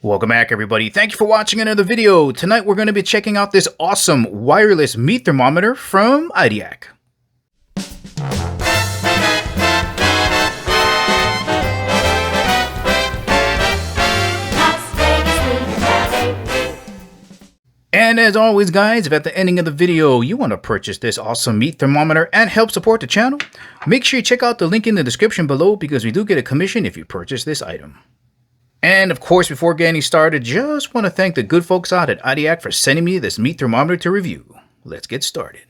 Welcome back, everybody. Thank you for watching another video. Tonight we're going to be checking out this awesome wireless meat thermometer from Idiak. And as always, guys, if at the ending of the video you want to purchase this awesome meat thermometer and help support the channel, make sure you check out the link in the description below because we do get a commission if you purchase this item. And of course, before getting started, just want to thank the good folks out at Idiak for sending me this meat thermometer to review. Let's get started.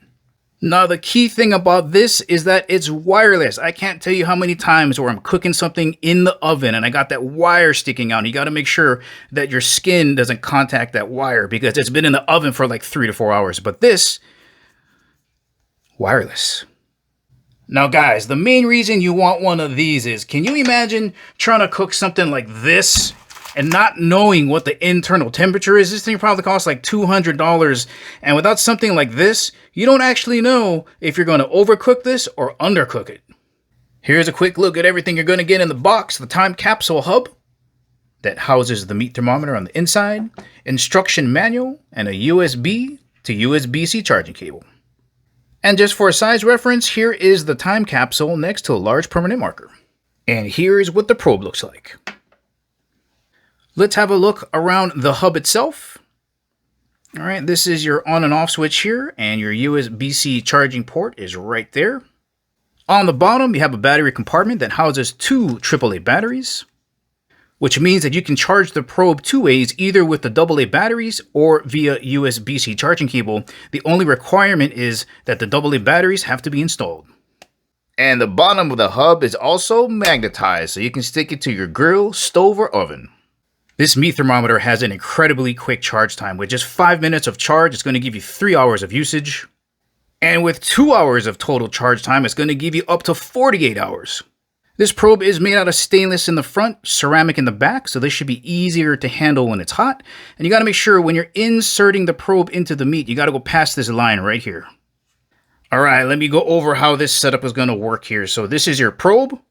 Now, the key thing about this is that it's wireless. I can't tell you how many times where I'm cooking something in the oven and I got that wire sticking out. You got to make sure that your skin doesn't contact that wire because it's been in the oven for like 3 to 4 hours. But this, wireless. Now, guys, the main reason you want one of these is, can you imagine trying to cook something like this and not knowing what the internal temperature is? This thing probably costs like $200. And without something like this, you don't actually know if you're going to overcook this or undercook it. Here's a quick look at everything you're going to get in the box. The time capsule hub that houses the meat thermometer on the inside, instruction manual, and a USB to USB-C charging cable. And just for a size reference, here is the time capsule next to a large permanent marker. And here is what the probe looks like. Let's have a look around the hub itself. All right, this is your on and off switch here, and your USB-C charging port is right there. On the bottom, you have a battery compartment that houses 2 AAA batteries, which means that you can charge the probe 2 ways, either with the AA batteries or via USB-C charging cable. The only requirement is that the AA batteries have to be installed. And the bottom of the hub is also magnetized, so you can stick it to your grill, stove, or oven. This meat thermometer has an incredibly quick charge time. With just 5 minutes of charge, it's going to give you 3 hours of usage. And with 2 hours of total charge time, it's going to give you up to 48 hours. This probe is made out of stainless in the front, ceramic in the back, so this should be easier to handle when it's hot. And you got to make sure when you're inserting the probe into the meat, you got to go past this line right here. All right, let me go over how this setup is going to work here. So this is your probe. All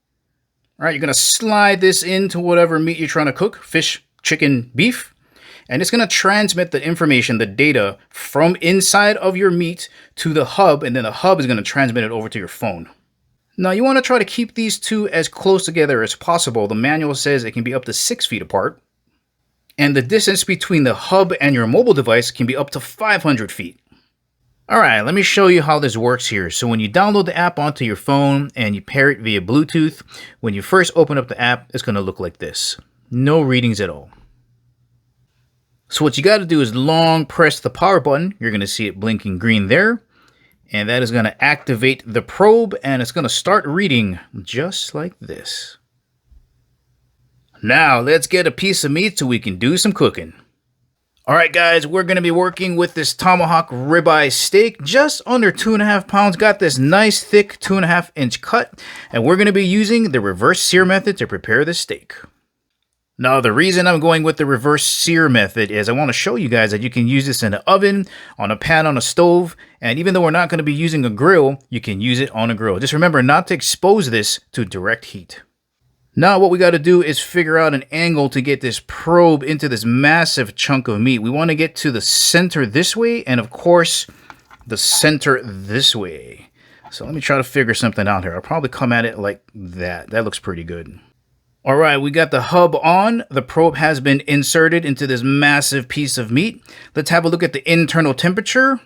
right, you're going to slide this into whatever meat you're trying to cook, fish, chicken, beef. And it's going to transmit the information, the data, from inside of your meat to the hub, and then the hub is going to transmit it over to your phone. Now, you want to try to keep these two as close together as possible. The manual says it can be up to 6 feet apart. And the distance between the hub and your mobile device can be up to 500 feet. All right, let me show you how this works here. So when you download the app onto your phone and you pair it via Bluetooth, when you first open up the app, it's going to look like this. No readings at all. So what you got to do is long press the power button. You're going to see it blinking green there. And that is going to activate the probe, and it's going to start reading just like this. Now, let's get a piece of meat so we can do some cooking. All right, guys, we're going to be working with this Tomahawk Ribeye steak, just under 2.5 pounds. Got this nice, thick 2.5-inch cut, and we're going to be using the reverse sear method to prepare this steak. Now, the reason I'm going with the reverse sear method is I want to show you guys that you can use this in an oven, on a pan, on a stove, and even though we're not going to be using a grill, you can use it on a grill. Just remember not to expose this to direct heat. Now, what we got to do is figure out an angle to get this probe into this massive chunk of meat. We want to get to the center this way, and of course, the center this way. So let me try to figure something out here. I'll probably come at it like that. That looks pretty good. All right, we got the hub on. The probe has been inserted into this massive piece of meat. Let's have a look at the internal temperature.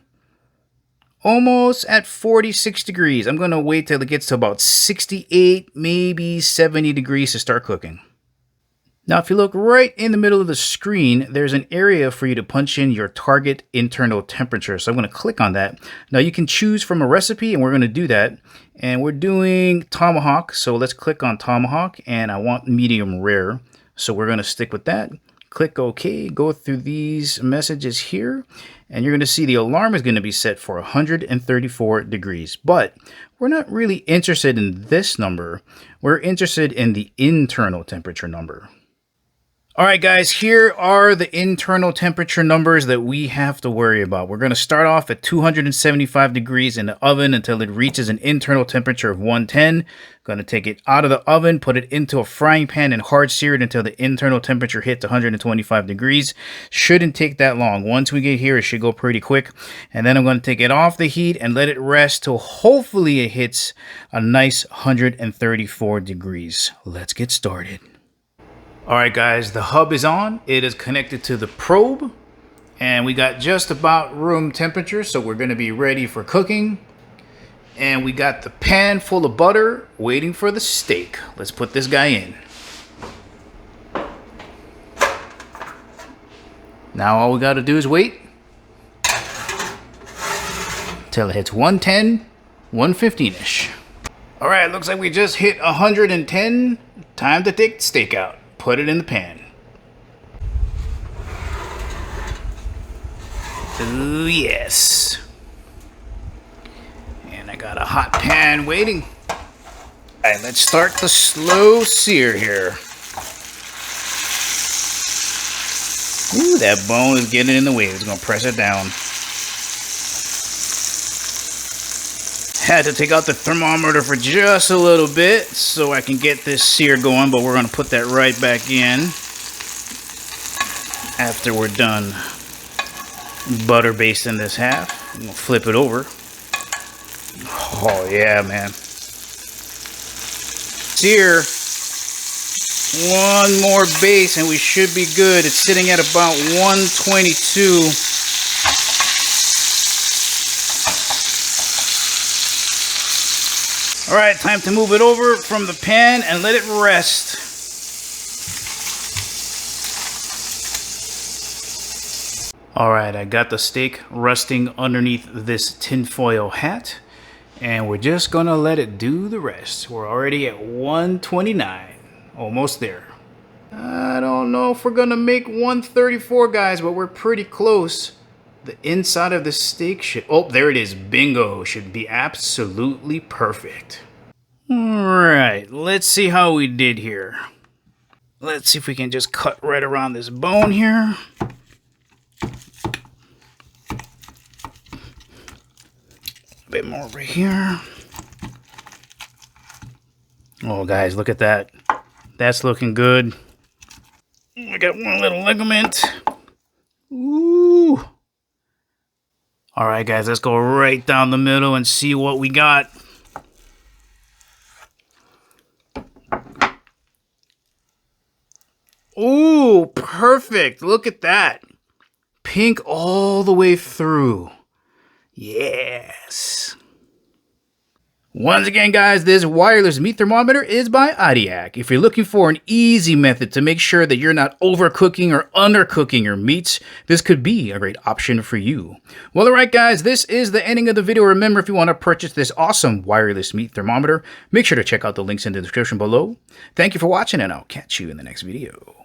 Almost at 46 degrees. I'm going to wait till it gets to about 68, maybe 70 degrees to start cooking. Now, if you look right in the middle of the screen, there's an area for you to punch in your target internal temperature. So I'm going to click on that. Now, you can choose from a recipe, and we're going to do that. And we're doing Tomahawk, so let's click on Tomahawk, and I want medium rare. So we're going to stick with that. Click OK, go through these messages here, and you're going to see the alarm is going to be set for 134 degrees. But we're not really interested in this number. We're interested in the internal temperature number. All right, guys, here are the internal temperature numbers that we have to worry about. We're going to start off at 275 degrees in the oven until it reaches an internal temperature of 110. Going to take it out of the oven, put it into a frying pan and hard sear it until the internal temperature hits 125 degrees. Shouldn't take that long. Once we get here, it should go pretty quick. And then I'm going to take it off the heat and let it rest till hopefully it hits a nice 134 degrees. Let's get started. All right, guys, the hub is on. It is connected to the probe, and we got just about room temperature, so we're going to be ready for cooking. And we got the pan full of butter waiting for the steak. Let's put this guy in. Now all we got to do is wait till it hits 110, 115-ish. All right, looks like we just hit 110. Time to take the steak out. Put it in the pan. Ooh, yes. And I got a hot pan waiting. All right, let's start the slow sear here. Ooh, that bone is getting in the way. It's gonna press it down. Had to take out the thermometer for just a little bit so I can get this sear going, but we're going to put that right back in after we're done butter basting this half. I'm going to flip it over. Oh yeah, man. Sear one more base and we should be good. It's sitting at about 122. All right, time to move it over from the pan and let it rest. All right, I got the steak resting underneath this tinfoil hat, and we're just gonna let it do the rest. We're already at 129, almost there. I don't know if we're gonna make 134, guys, but we're pretty close. The inside of the steak should... Oh, there it is. Bingo. Should be absolutely perfect. Alright, let's see how we did here. Let's see if we can just cut right around this bone here. A bit more over here. Oh, guys, look at that. That's looking good. I got one little ligament. Ooh. All right, guys, let's go right down the middle and see what we got. Ooh, perfect. Look at that. Pink all the way through. Yes. Once again, guys, this wireless meat thermometer is by Idiak. If you're looking for an easy method to make sure that you're not overcooking or undercooking your meats, this could be a great option for you. Well, alright, guys, this is the ending of the video. Remember, if you want to purchase this awesome wireless meat thermometer, make sure to check out the links in the description below. Thank you for watching, and I'll catch you in the next video.